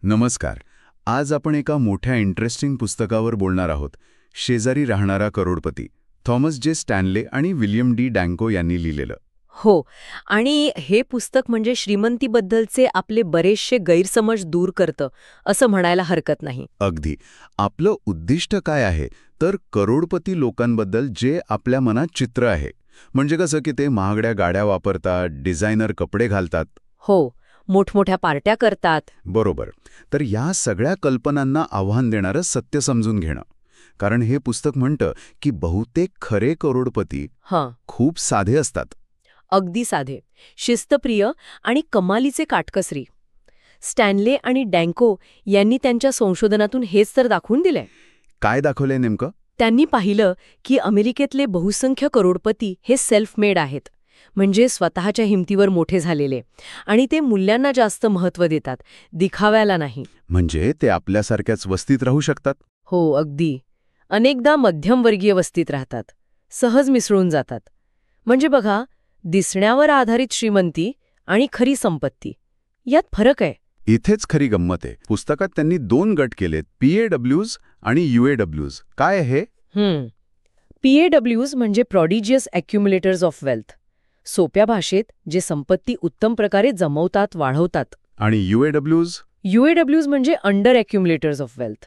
नमस्कार. आज आपण एका मोठ्या इंटरेस्टिंग पुस्तकावर बोलणार आहोत. शेजारी राहणारा करोडपती. थॉमस जे स्टॅनले आणि विल्यम डी डँको यांनी लिहिलेलं. हो. आणि हे पुस्तक म्हणजे श्रीमंतीबद्दलचे आपले बरेचसे गैरसमज दूर करतं असं म्हणायला हरकत नाही. अगदी. आपलं उद्दिष्ट काय आहे तर करोडपती लोकांबद्दल जे आपल्या मनात चित्र आहे. म्हणजे कसं की ते महागड्या गाड्या वापरतात, डिझायनर कपडे घालतात. हो, मोठमोठ्या पार्ट्या करतात. बरोबर. तर या सगळ्या कल्पनांना आव्हान देणारं सत्य समजून घेणं. कारण हे पुस्तक म्हणतं की बहुतेक खरे करोडपती हां, खूप साधे असतात. अगदी साधे, शिस्तप्रिय आणि कमालीचे काटकसरी. स्टॅनले आणि डँको यांनी त्यांच्या संशोधनातून हेच तर दाखवून दिलंय. काय दाखवलंय नेमकं? त्यांनी पाहिलं की अमेरिकेतले बहुसंख्य करोडपती हे सेल्फ मेड आहेत, म्हणजे स्वतःच्या हिमतीवर मोठे झालेले, आणि ते मूल्यांना जास्त महत्त्व देतात, दिखाव्याला नाही. म्हणजे ते आपल्यासारख्याच वस्तीत राहू शकतात. हो, अगदी. अनेकदा मध्यमवर्गीय वस्तीत राहतात, सहज मिसळून जातात. म्हणजे बघा, दिसण्यावर आधारित श्रीमंती आणि खरी संपत्ती यात फरक आहे. इथेच खरी गंमत आहे. पुस्तकात त्यांनी 2 गट केलेत, PAWs आणि UAWs. काय आहे? PAWs म्हणजे प्रॉडिजियस ॲक्युम्युलेटर्स ऑफ वेल्थ. सोप्या भाषेत जे संपत्ती उत्तम प्रकारे जमवतात, वाढवतात. आणि UAWs? UAWs म्हणजे अंडर ॲक्युम्युलेटर्स ऑफ वेल्थ,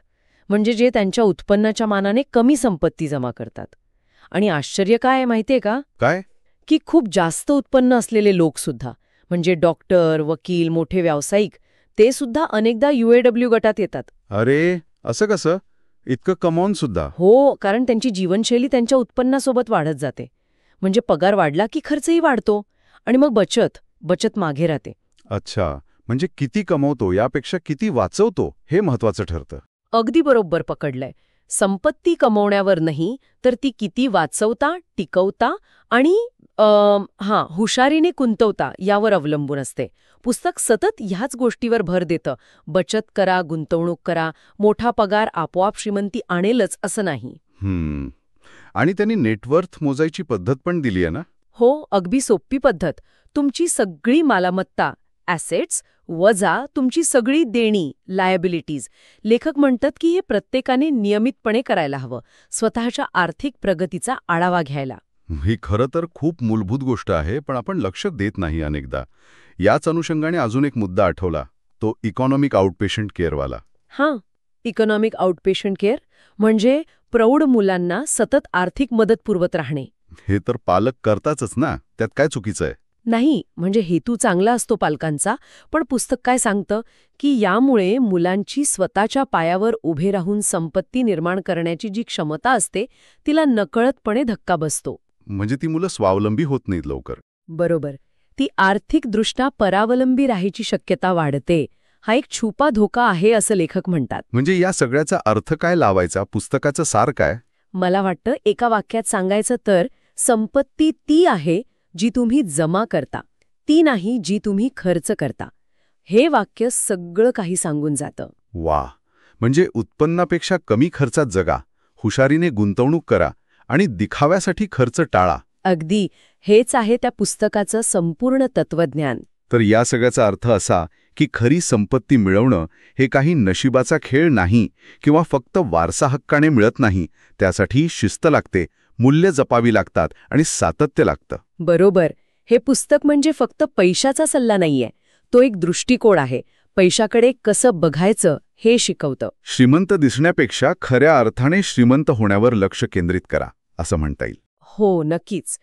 म्हणजे जे त्यांच्या उत्पन्नाच्या मानाने कमी संपत्ती जमा करतात. आणि आश्चर्य काय आहे माहितीये का? काय? की खूप जास्त उत्पन्न असलेले लोकसुद्धा, म्हणजे डॉक्टर, वकील, मोठे व्यावसायिक, ते सुद्धा अनेकदा UAW गटात येतात. अरे, असं कसं? इतकं कमावून सुद्धा? हो, कारण त्यांची जीवनशैली त्यांच्या उत्पन्नासोबत वाढत जाते. म्हणजे पगार वाढला की खर्चही वाढतो, आणि मग बचत मागे राहते. अच्छा. म्हणजे किती कमवतो यापेक्षा किती वाचवतो हे महत्वाचं ठरतं. अगदी बरोबर पकडलंय. संपत्ती कमवण्यावर नाही, तर ती किती वाचवता, टिकवता आणि हुशारीने गुंतवता यावर अवलंबून असते. पुस्तक सतत ह्याच गोष्टीवर भर देतं. बचत करा, गुंतवणूक करा, मोठा पगार आपोआप श्रीमंती आणेलच असं नाही. आणि त्यांनी नेटवर्थ मोजायची पद्धत पण दिली आहे ना? हो, अगदी सोपी पद्धत. तुमची सगळी मालमत्ता, ॲसेट्स, वजा तुमची सगळी देणी, लायबिलिटीज. लेखक म्हणतात की हे प्रत्येकाने नियमितपणे करायला हवं, स्वतःच्या आर्थिक प्रगतीचा आढावा घ्यायला. ही खरं तर खूप मूलभूत गोष्ट आहे, पण आपण लक्ष देत नाही अनेकदा. याच अनुषंगाने अजून एक मुद्दा आठवला, तो इकॉनॉमिक आउटपेशंट केअरवाला. हां, इकॉनॉमिक आउटपेशंट केअर म्हणजे प्रौढ मुलांना सतत आर्थिक मदत पुरवत राहणे. हे तर पालक करतातच ना, त्यात काय चुकीचं आहे? नाही, म्हणजे हेतू चांगला असतो पालकांचा, पण पुस्तक काय सांगतं की यामुळे मुलांची स्वतःच्या पायावर उभे राहून संपत्ती निर्माण करण्याची जी क्षमता असते, तिला नकळतपणे धक्का बसतो. म्हणजे ती मुलं स्वावलंबी होत नाहीत लवकर. बरोबर. ती आर्थिकदृष्ट्या परावलंबी राहायची शक्यता वाढते. हा एक छुपा धोका आहे असं लेखक म्हणतात. म्हणजे या सगळ्याचा अर्थ काय लावायचा? पुस्तकाचं सार काय? मला वाटतं एका वाक्यात सांगायचं तर, संपत्ती ती आहे जी तुम्ही जमा करता, ती नाही जी तुम्ही खर्च करता. हे वाक्य सगळं काही सांगून जातं. वा. म्हणजे उत्पन्नापेक्षा कमी खर्चात जगा, हुशारीने गुंतवणूक करा आणि दिखाव्यासाठी खर्च टाळा. अगदी हेच आहे त्या पुस्तकाचं संपूर्ण तत्वज्ञान. तर या सगळ्याचा अर्थ असा की खरी संपत्ती मिळवणं हे काही नशिबाचा खेळ नाही किंवा फक्त वारसा हक्काने मिळत नाही. त्यासाठी शिस्त लागते, मूल्य जपावी लागतात आणि सातत्य लागतं. बरोबर. हे पुस्तक म्हणजे फक्त पैशाचा सल्ला नाहीये, तो एक दृष्टिकोन आहे. पैशाकडे कसं बघायचं हे शिकवतं. श्रीमंत दिसण्यापेक्षा खऱ्या अर्थाने श्रीमंत होण्यावर लक्ष केंद्रित करा, असं म्हणता येईल. हो, नक्कीच.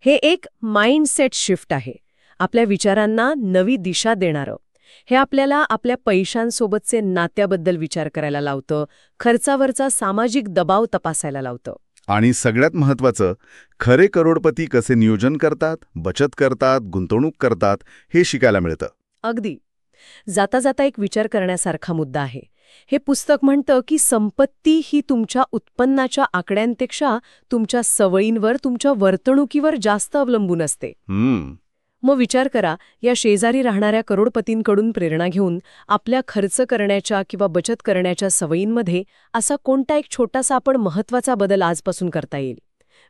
हे एक माइंडसेट शिफ्ट आहे, आपल्या विचारांना नवी दिशा देणारं. हे आपल्याला आपल्या पैशांसोबतचे नात्याबद्दल विचार करायला लावतं, खर्चावरचा सामाजिक दबाव तपासायला लावतं. आणि सगळ्यात महत्त्वाचं, खरे करोडपती कसे नियोजन करतात, बचत करतात, गुंतवणूक करतात हे शिकायला मिळतं. अगदी. जाता जाता एक विचार करण्यासारखा मुद्दा आहे. हे पुस्तक म्हणतं की संपत्ती ही तुमच्या उत्पन्नाच्या आकड्यांपेक्षा तुमच्या सवयींवर, तुमच्या वर्तणुकीवर जास्त अवलंबून असते. मग विचार करा, या शेजारी राहणाऱ्या करोडपतींकडून प्रेरणा घेऊन आपल्या खर्च करण्याच्या किंवा बचत करण्याच्या सवयींमध्ये असा कोणता एक छोटासा पण महत्त्वाचा बदल आजपासून करता येईल.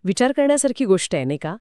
विचार करण्यासारखी गोष्ट आहे, नाही का?